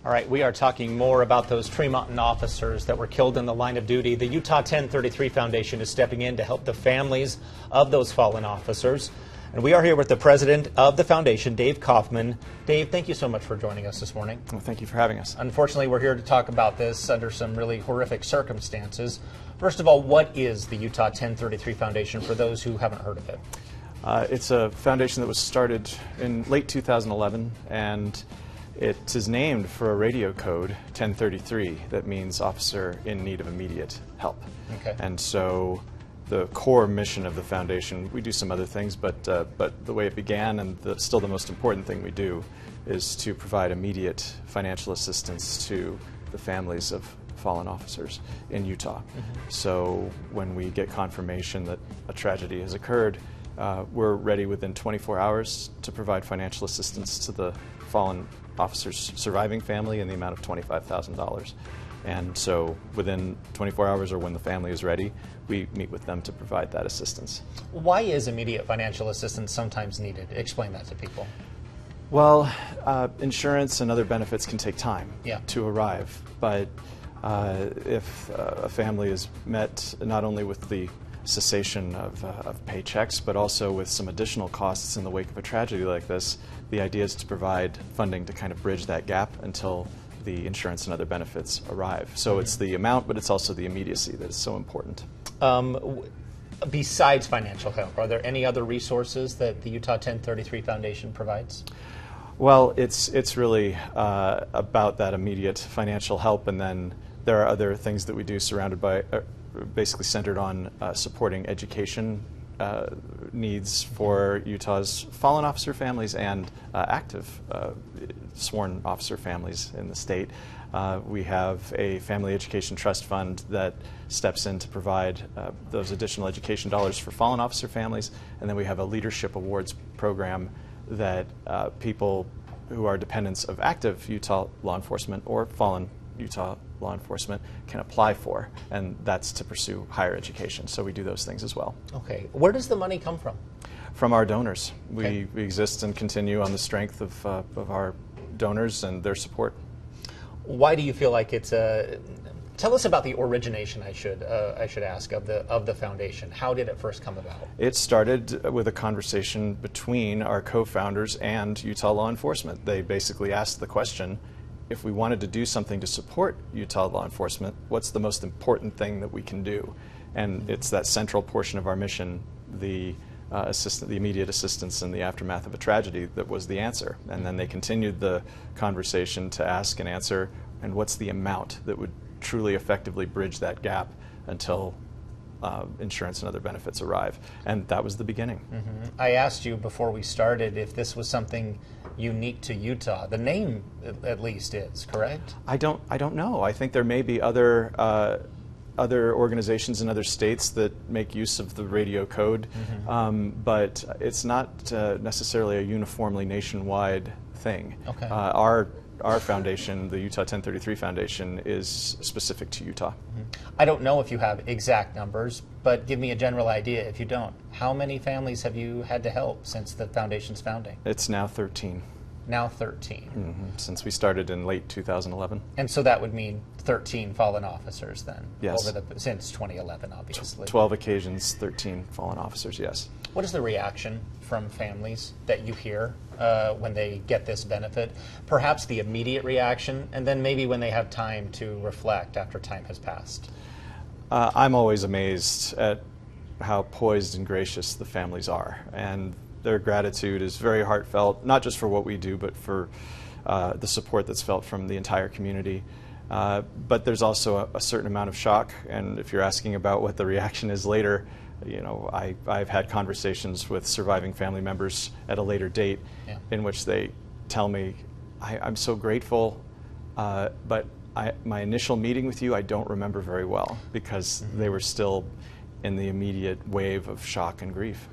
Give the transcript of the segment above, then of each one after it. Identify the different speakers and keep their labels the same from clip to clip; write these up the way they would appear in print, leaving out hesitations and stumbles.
Speaker 1: All right, we are talking more about those Tremonton officers that were killed in the line of duty. The Utah 1033 Foundation is stepping in to help the families of those fallen officers. And we are here with the president of the foundation, Dave Kaufman. Dave, thank you so much for joining us this morning.
Speaker 2: Well, thank you for having us.
Speaker 1: Unfortunately, we're here to talk about this under some really horrific circumstances. First of all, what is the Utah 1033 Foundation for those who haven't heard of it?
Speaker 2: It's a foundation that was started in late 2011, and it is named for a radio code, 1033, that means officer in need of immediate help.
Speaker 1: Okay.
Speaker 2: And so the core mission of the foundation, we do some other things, but the way it began, and still the most important thing we do, is to provide immediate financial assistance to the families of fallen officers in Utah. Mm-hmm. So when we get confirmation that a tragedy has occurred, we're ready within 24 hours to provide financial assistance to the fallen officer's surviving family in the amount of $25,000. And so within 24 hours, or when the family is ready, we meet with them to provide that assistance.
Speaker 1: Why is immediate financial assistance sometimes needed? Explain that to people.
Speaker 2: Well, insurance and other benefits can take time to arrive, but if a family is met not only with the cessation of paychecks, but also with some additional costs in the wake of a tragedy like this, the idea is to provide funding to kind of bridge that gap until the insurance and other benefits arrive. So it's the amount, but it's also the immediacy that is so important.
Speaker 1: Besides financial help, are there any other resources that the Utah 1033 Foundation provides?
Speaker 2: Well, it's really about that immediate financial help, and then there are other things that we do surrounded by, basically centered on supporting education needs for Utah's fallen officer families and active sworn officer families in the state. We have a family education trust fund that steps in to provide those additional education dollars for fallen officer families, and then we have a leadership awards program that people who are dependents of active Utah law enforcement or fallen Utah law enforcement can apply for, and that's to pursue higher education. So we do those things as well.
Speaker 1: Okay. Where does the money come from?
Speaker 2: From our donors.
Speaker 1: Okay.
Speaker 2: We exist and continue on the strength of our donors and their support.
Speaker 1: Why do you feel like it's a... Tell us about the origination, I should ask, of the foundation. How did it first come about?
Speaker 2: It started with a conversation between our co-founders and Utah law enforcement. They basically asked the question, if we wanted to do something to support Utah law enforcement, what's the most important thing that we can do? And it's that central portion of our mission, the immediate assistance in the aftermath of a tragedy, that was the answer. And then they continued the conversation to ask and answer, and what's the amount that would truly effectively bridge that gap until insurance and other benefits arrive. And that was the beginning.
Speaker 1: Mm-hmm. I asked you before we started if this was something unique to Utah. The name, at least, is correct?
Speaker 2: I don't know. I think there may be other organizations in other states that make use of the radio code, but it's not necessarily a uniformly nationwide thing.
Speaker 1: Okay.
Speaker 2: Our foundation, the Utah 1033 Foundation, is specific to Utah.
Speaker 1: I don't know if you have exact numbers, but give me a general idea if you don't. How many families have you had to help since the foundation's founding?
Speaker 2: It's now 13.
Speaker 1: Now 13.
Speaker 2: Since we started in late 2011.
Speaker 1: And so that would mean 13 fallen officers then?
Speaker 2: Yes.
Speaker 1: Since 2011, obviously.
Speaker 2: 12 occasions, 13 fallen officers, yes.
Speaker 1: What is the reaction from families that you hear when they get this benefit? Perhaps the immediate reaction, and then maybe when they have time to reflect after time has passed.
Speaker 2: I'm always amazed at how poised and gracious the families are, and their gratitude is very heartfelt, not just for what we do, but for the support that's felt from the entire community. But there's also a certain amount of shock, and if you're asking about what the reaction is later, you know, I've had conversations with surviving family members at a later date in which they tell me, I'm so grateful, but my initial meeting with you I don't remember very well, because they were still in the immediate wave of shock and grief.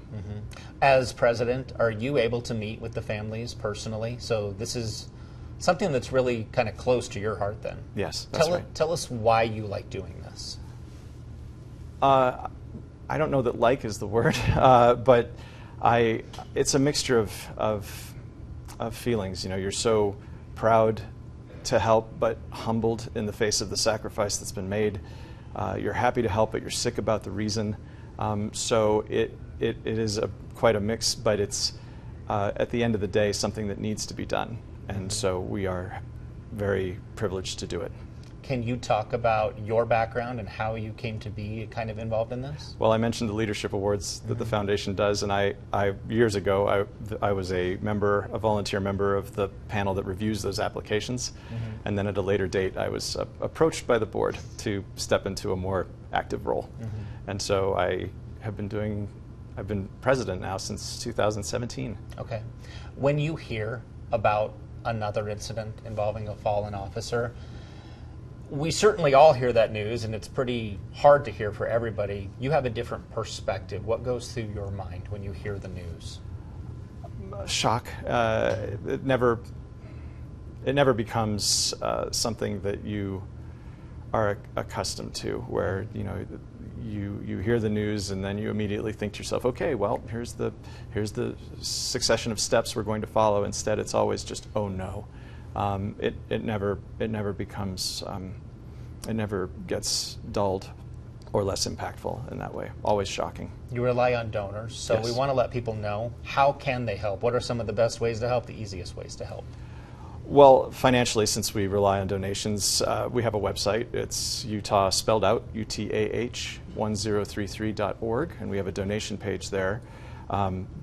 Speaker 1: As president, are you able to meet with the families personally? So this is something that's really kind of close to your heart then.
Speaker 2: Yes, that's right.
Speaker 1: Tell us why you like doing this.
Speaker 2: I don't know that like is the word, but it's a mixture of feelings. You know, you're so proud to help, but humbled in the face of the sacrifice that's been made. You're happy to help, but you're sick about the reason. So it is quite a mix, but it's at the end of the day something that needs to be done. And so we are very privileged to do it.
Speaker 1: Can you talk about your background and how you came to be kind of involved in this?
Speaker 2: Well, I mentioned the leadership awards that the foundation does, and I years ago I was a volunteer member of the panel that reviews those applications, and then at a later date I was approached by the board to step into a more active role, and so I've been president now since 2017.
Speaker 1: Okay. When you hear about another incident involving a fallen officer, we certainly all hear that news, and it's pretty hard to hear for everybody. You have a different perspective. What goes through your mind when you hear the news?
Speaker 2: Shock. It never becomes something that you are accustomed to, where you hear the news and then you immediately think to yourself, okay, well, here's the succession of steps we're going to follow. Instead, it's always just, oh no. It never becomes, it never gets dulled or less impactful in that way. Always shocking. You
Speaker 1: rely on donors, so
Speaker 2: yes.
Speaker 1: We want to let people know, how can they help? What are some of the best ways to help, the easiest ways to help?
Speaker 2: Well, financially, since we rely on donations, we have a website. It's Utah spelled out, utah1033.org, and we have a donation page there.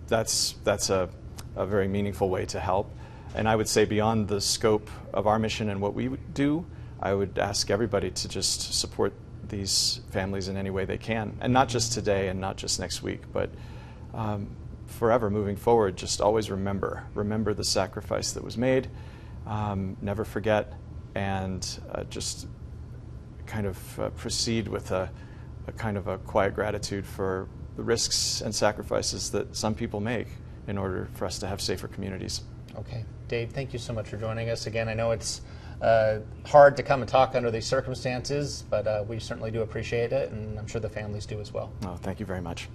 Speaker 2: That's a very meaningful way to help. And I would say beyond the scope of our mission and what we do, I would ask everybody to just support these families in any way they can. And not just today and not just next week, but forever moving forward. Just always remember the sacrifice that was made. Never forget, and just kind of proceed with a kind of a quiet gratitude for the risks and sacrifices that some people make in order for us to have safer communities.
Speaker 1: Okay. Dave, thank you so much for joining us again. I know it's hard to come and talk under these circumstances, but we certainly do appreciate it, and I'm sure the families do as well.
Speaker 2: Oh, thank you very much.